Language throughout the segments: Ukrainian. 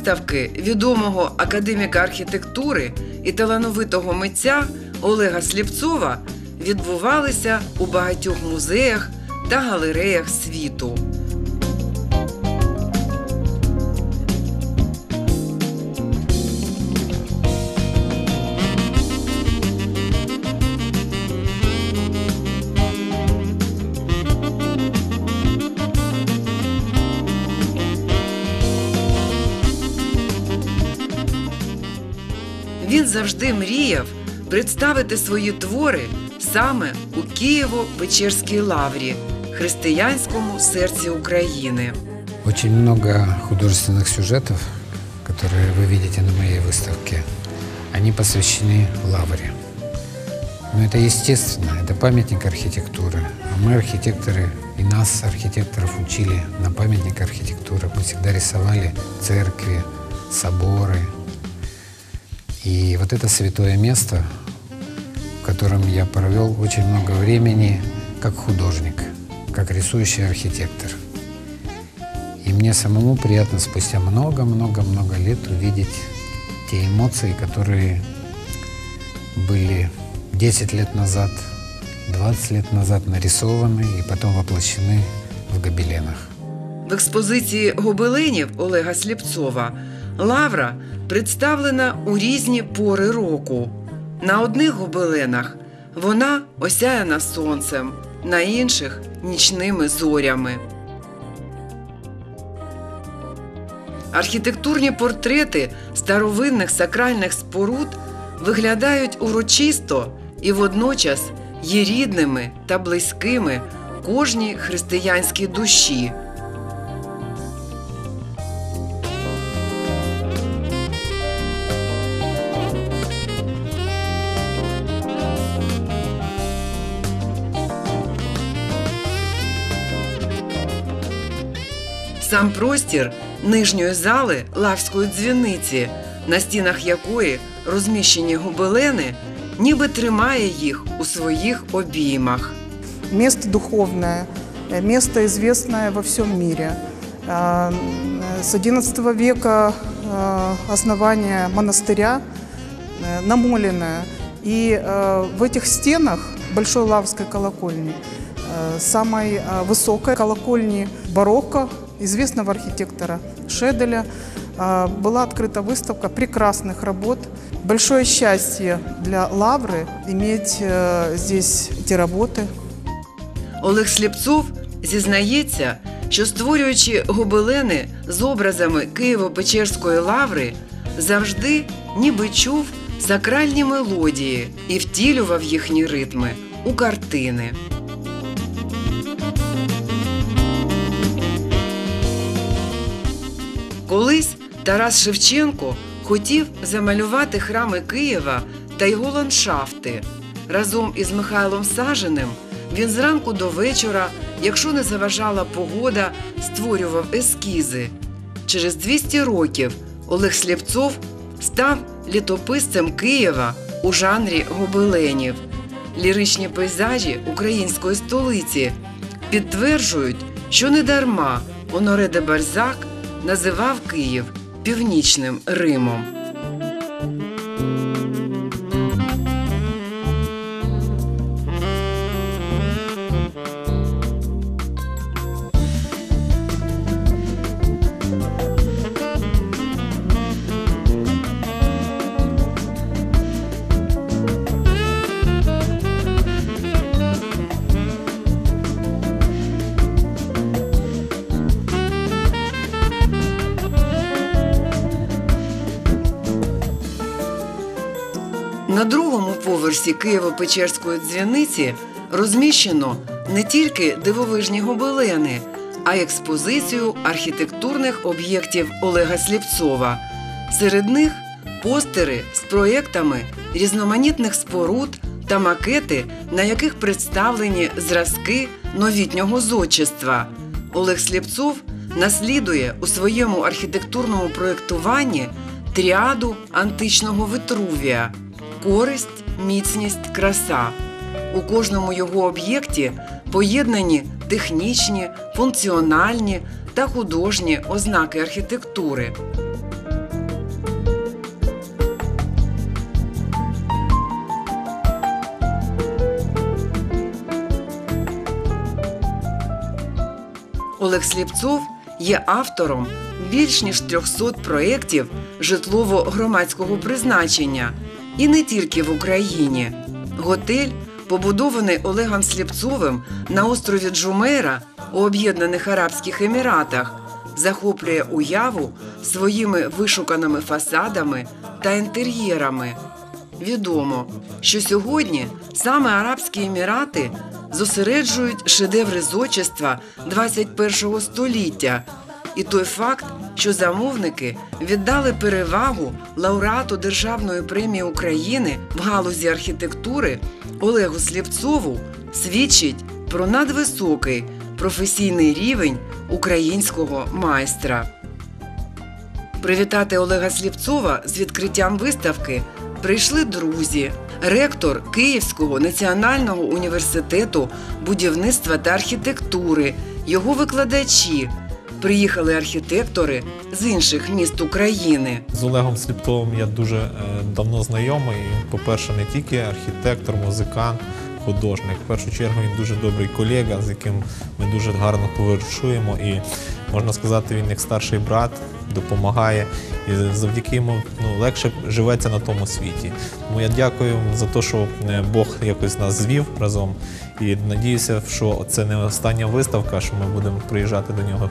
виставки відомого академіка архітектури і талановитого митця Олега Слєпцова відбувалися у багатьох музеях та галереях світу. Він завжди мріяв представити свої твори саме у Києво-Печерській лаврі, християнському серці України. Очень много художественных сюжетов, которые вы видите на моей выставке, они посвящены лавре. Но это естественно, это памятник архитектуры. А мы, архитекторы, и нас, архитекторов, учили на памятник архитектуры. Мы всегда рисовали церкви, соборы. И вот это святое место, в котором я провел очень много времени как художник, как рисующий архитектор. И мне самому приятно спустя много-много-много лет увидеть те эмоции, которые были 10 лет назад, 20 лет назад нарисованы и потом воплощены в гобеленах. В експозиції гобеленів Олега Слєпцова лавра представлена у різні пори року. На одних гобеленах вона осяяна сонцем, на інших – нічними зорями. Архітектурні портрети старовинних сакральних споруд виглядають урочисто і водночас є рідними та близькими кожній християнській душі. Сам простір нижньої зали Лаврської дзвіниці, на стінах якої розміщені гобелени, ніби тримає їх у своїх обіймах. Место духовное, место известное во всем мире. С XI века основание монастыря, намоленное. И в этих стенах Большой Лаврской колокольни, самой высокой колокольни барокко, известного архитектора Шеделя, была открыта выставка прекрасных работ. Большое счастье для лавры иметь здесь эти работы. Олег Слєпцов зізнається, що створюючи гобелени з образами Києво-Печерської лаври, завжди ніби чув сакральні мелодії і втілював їхні ритми у картини. Колись Тарас Шевченко хотів замалювати храми Києва та його ландшафти. Разом із Михайлом Саженим він зранку до вечора, якщо не заважала погода, створював ескізи. Через 200 років Олег Слєпцов став літописцем Києва у жанрі гобеленів. Ліричні пейзажі української столиці підтверджують, що недарма Оноре де Бальзак називав Київ Північним Римом. На другому поверсі Києво-Печерської дзвіниці розміщено не тільки дивовижні гобелени, а й експозицію архітектурних об'єктів Олега Слєпцова. Серед них постери з проєктами різноманітних споруд та макети, на яких представлені зразки новітнього зодчества. Олег Слєпцов наслідує у своєму архітектурному проєктуванні тріаду античного Витрувія – користь, міцність, краса. У кожному його об'єкті поєднані технічні, функціональні та художні ознаки архітектури. Олег Сліпцов є автором більш ніж 300 проєктів житлово-громадського призначення. І не тільки в Україні. Готель, побудований Олегом Сліпцовим на острові Джумейра у Об'єднаних Арабських Еміратах, захоплює уяву своїми вишуканими фасадами та інтер'єрами. Відомо, що сьогодні саме Арабські Емірати зосереджують шедеври зодчества 21 століття. І той факт, що замовники віддали перевагу лауреату Державної премії України в галузі архітектури Олегу Сліпцову, свідчить про надвисокий професійний рівень українського майстра. Привітати Олега Сліпцова з відкриттям виставки прийшли друзі, ректор Київського національного університету будівництва та архітектури, його викладачі. Приїхали архітектори з інших міст України. З Олегом Сліпцовим я дуже давно знайомий. По-перше, не тільки архітектор, музикант, художник. В першу чергу він дуже добрий колега, з яким ми дуже гарно товаришуємо. І, можна сказати, він як старший брат допомагає. І завдяки йому легше живеться на тому світі. Тому я дякую за те, що Бог якось нас звів разом. І надіюся, що це не остання виставка, що ми будемо приїжджати до нього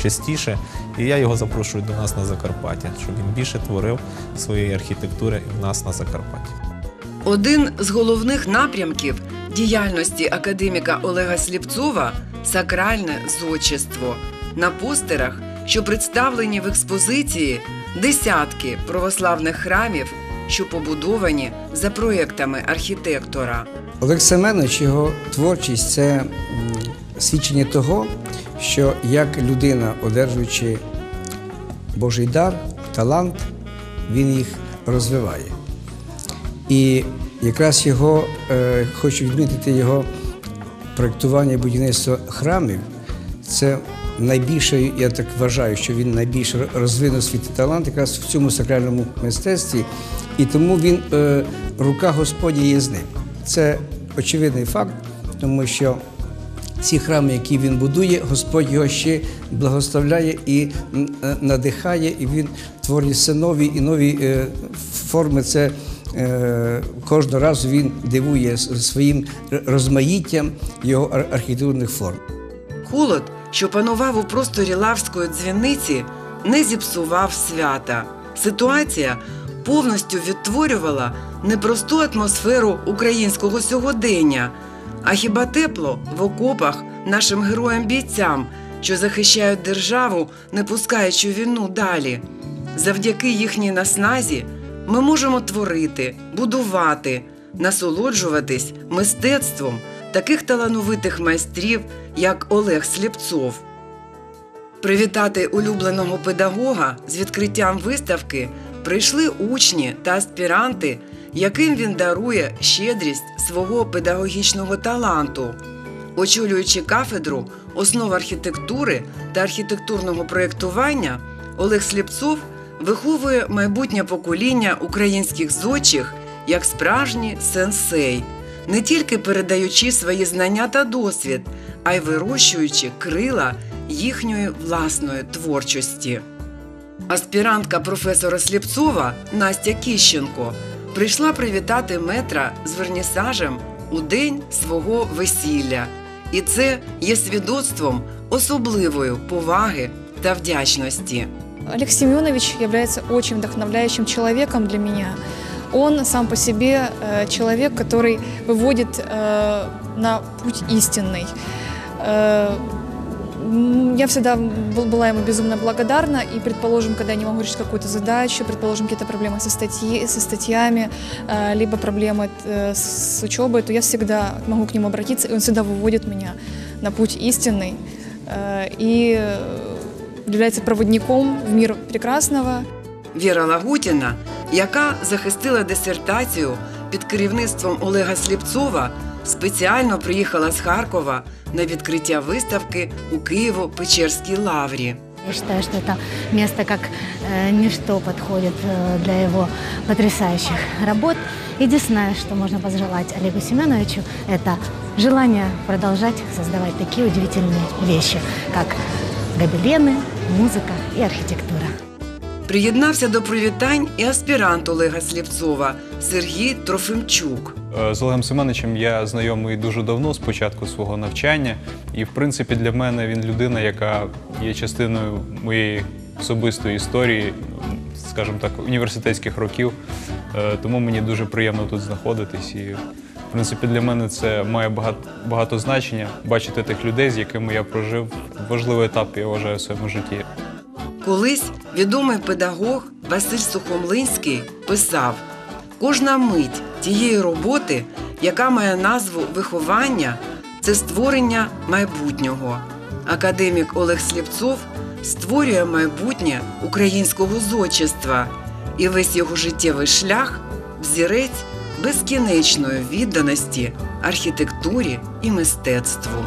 частіше. І я його запрошую до нас на Закарпаття, щоб він більше творив своєї архітектури в нас на Закарпатті. Один з головних напрямків діяльності академіка Олега Сліпцова – сакральне зодчество. На постерах, що представлені в експозиції, десятки православних храмів, що побудовані за проєктами архітектора. Олег Семенович, його творчість – це свідчення того, що як людина, одержуючи Божий дар, талант, він їх розвиває. І якраз його, хочу відмітити його проєктування і будівництво храмів, це найбільше, я так вважаю, що він найбільше розвинув свій талант якраз в цьому сакральному мистецтві, і тому він, рука Господня є з ним. Це очевидний факт, тому що ці храми, які він будує, Господь його ще благословляє і надихає, і він творить все нові і нові форми. Це кожного разу він дивує своїм розмаїттям його архітектурних форм. Холод, що панував у просторі Лаврської дзвіниці, не зіпсував свята. Ситуація повністю відтворювала непросту атмосферу українського сьогодення. А хіба тепло в окопах нашим героям-бійцям, що захищають державу, не пускаючи війну далі? Завдяки їхній насназі ми можемо творити, будувати, насолоджуватись мистецтвом таких талановитих майстрів, як Олег Сліпцов. Привітати улюбленого педагога з відкриттям виставки прийшли учні та аспіранти, яким він дарує щедрість свого педагогічного таланту. Очолюючи кафедру основ архітектури та архітектурного проєктування, Олег Сліпцов виховує майбутнє покоління українських зодчих як справжній сенсей, не тільки передаючи свої знання та досвід, а й вирощуючи крила їхньої власної творчості. Аспірантка професора Сліпцова Настя Кіщенко прийшла привітати метра з вернісажем у день свого весілля. І це є свідоцтвом особливої поваги та вдячності. Олег Семенович является очень вдохновляющим человеком для меня. Он сам по себе человек, который выводит на путь истинный. Я всегда была ему безумно благодарна, и, предположим, когда я не могу решить какую-то задачу, предположим, какие-то проблемы со статьями, либо проблемы с учебой, то я всегда могу к нему обратиться, и он всегда выводит меня на путь истинный и является проводником в мир прекрасного. Віра Лагутіна, яка захистила дисертацію під керівництвом Олега Сліпцова, спеціально приїхала з Харкова на відкриття виставки у Києво-Печерській лаврі. Я считаю, что это место как ничто подходит для его потрясающих работ. Единственное, что можно пожелать Олегу Семеновичу, это желание продолжать создавать такие удивительные вещи, как гобелены, музыка и архитектура. Приєднався до привітань і аспірант Олега Слєвцова Сергій Трофимчук. З Олегом Семеновичем я знайомий дуже давно, з початку свого навчання. І, в принципі, для мене він людина, яка є частиною моєї особистої історії, скажімо так, університетських років. Тому мені дуже приємно тут знаходитись. І, в принципі, для мене це має багато значення бачити тих людей, з якими я прожив важливий етап, я вважаю, в своєму житті. Колись відомий педагог Василь Сухомлинський писав: «Кожна мить тієї роботи, яка має назву «виховання», це створення майбутнього». Академік Олег Слєвцов створює майбутнє українського зодчества, і весь його життєвий шлях – взірець безкінечної відданості архітектурі і мистецтву.